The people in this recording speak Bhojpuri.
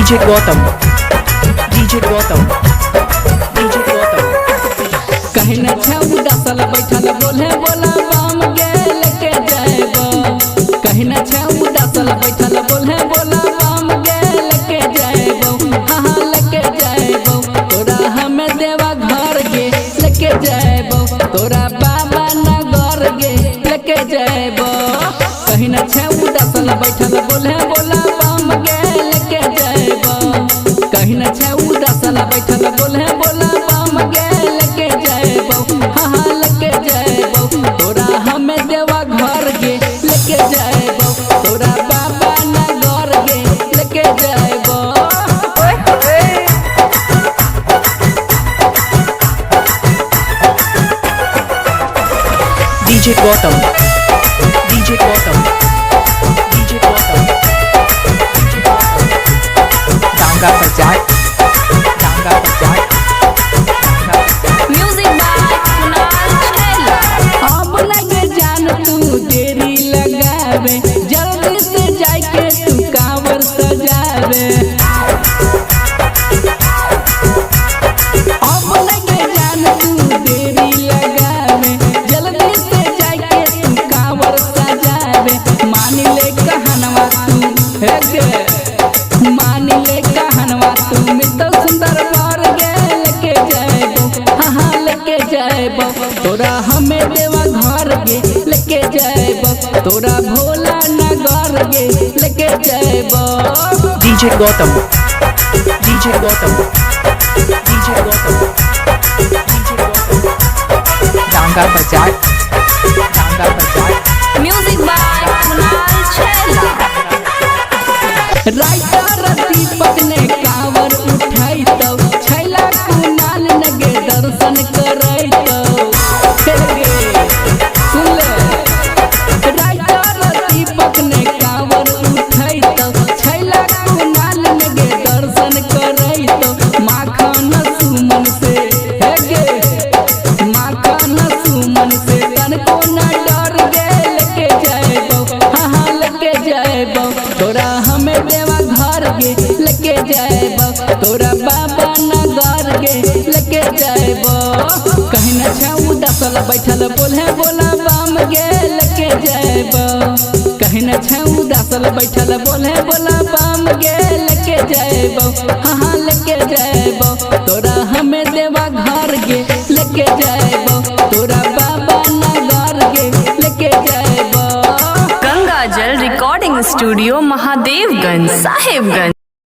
DJ Gautam, DJ Gautam, DJ Gautam। कहीं न छऊ दसल बैठल बोले बोला बम गेल के जाएबो। कहीं न छऊ दसल बैठल बोले बोला बम गेल के जाएबो। हाँ लेके जाएबो तोरा हमें देवा घर गे लेके जाएबो। तोरा बाबा नगर गे लेके जाएबो। कहीं न छऊ दसल बैठल बोले बोला बम गेल के जाएबो। कहीं न छऊ दसल बैठल बोले बोला बम गेल के जाएबो। हाँ लेके जाएबो तोरा हमें देवा घर गे लेके जाएबो। तोरा बाबा नगर गे लेके जाएबो। DJ Gautam, DJ Gautam, DJ Gautam, DJ Gautam। डांगा बजाए, डांगा बजाए, डांगा बजाए। Music by Kunal Chhela। अब लगे जान तू देरी लगावे जल्दी से जाके तू कांवर सजावे। अब लगे जान तू देरी लगावे जल्दी से जाके तू कांवर सजावे। मान ले कहनवा तू हे गे मान ले कहनवा तू मित्र सुंदर वर गे लेके जाएबो। हाँ लेके जाएबो तोरा हमें देवा घर गे लेके जाएबो। तोरा भोला नगर गे लेके जाएबो। DJ Gautam, DJ Gautam, DJ Gautam, DJ Gautam। डांगा बजाए, डांगा बजाए। Music by Kunal Chhela। Writer Deepak ने कांवर उठाई तो छैला कुनाल नगे दर्शन कराई तो सुन ले। राइटर दीपक ने कांवर उठाई तो छैला कुनाल नगे दर्शन कराई तो। माखन सुमन से हे गे माखन सुमन से तन को न डर गे लेके जाएबो। हाँ लेके जाएबो तोरा हमें देवा घर गे लेके जाएबो। तोरा बाबा नगर गे लेके जाएबो। कहीं न छऊ दसल बैठल बोले बोला बम गे लेके जाएबो। कहीं न छऊ दसल बैठल बोले बोला बम गे लेके जाएबो। हाँ लेके जाएबो तोरा हमें देवा घर गे लेके जाएबो। तोरा बाबा नगर गे लेके जाएबो। गंगा जल रिकॉर्डिंग स्टूडियो महादेवगंज साहेबगंज।